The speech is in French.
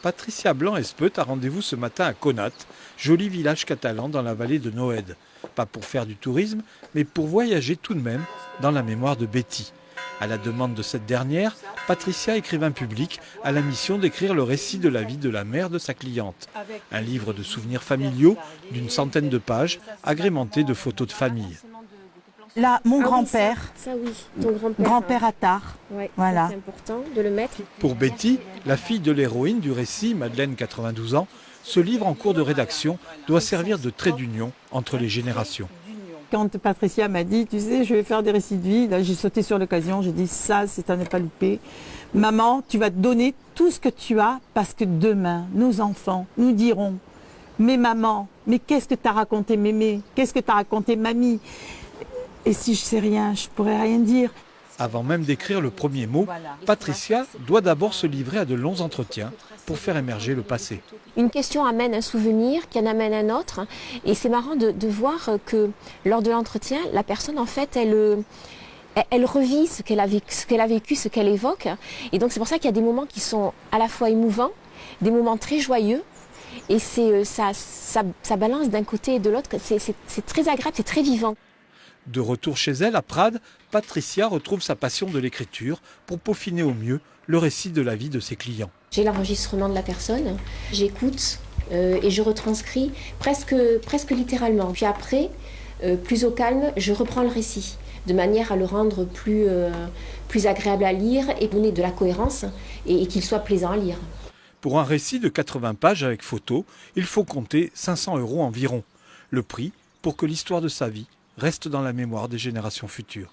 Patricia Blanc-Espeut a rendez-vous ce matin à Conat, joli village catalan dans la vallée de Noède. Pas pour faire du tourisme, mais pour voyager tout de même dans la mémoire de Betty. À la demande de cette dernière, Patricia, écrivain public, a la mission d'écrire le récit de la vie de la mère de sa cliente. Un livre de souvenirs familiaux d'une centaine de pages, agrémenté de photos de famille. Là, mon grand-père, ça oui, ton grand-père Attard. Ouais, voilà. c'est important de le mettre. Pour Betty, la fille de l'héroïne du récit, Madeleine, 92 ans, ce livre en cours de rédaction doit servir de trait d'union entre les générations. Quand Patricia m'a dit, tu sais, je vais faire des récits de vie, là j'ai sauté sur l'occasion, j'ai dit ça, c'est à ne pas louper. Maman, tu vas te donner tout ce que tu as parce que demain, nos enfants nous diront, mais maman, mais qu'est-ce que t'as raconté mémé? Qu'est-ce que t'as raconté mamie? Et si je sais rien, je pourrais rien dire. Avant même d'écrire le premier mot, Patricia doit d'abord se livrer à de longs entretiens pour faire émerger le passé. Une question amène un souvenir, qui en amène un autre. Et c'est marrant de voir que lors de l'entretien, la personne, en fait, elle revit ce qu'elle a vécu, ce qu'elle évoque. Et donc c'est pour ça qu'il y a des moments qui sont à la fois émouvants, des moments très joyeux. Et ça balance d'un côté et de l'autre. C'est très agréable, c'est très vivant. De retour chez elle, à Prades, Patricia retrouve sa passion de l'écriture pour peaufiner au mieux le récit de la vie de ses clients. J'ai l'enregistrement de la personne, j'écoute et je retranscris presque littéralement. Puis après, plus au calme, je reprends le récit de manière à le rendre plus agréable à lire et donner de la cohérence et qu'il soit plaisant à lire. Pour un récit de 80 pages avec photos, il faut compter 500 € environ. Le prix pour que l'histoire de sa vie reste dans la mémoire des générations futures.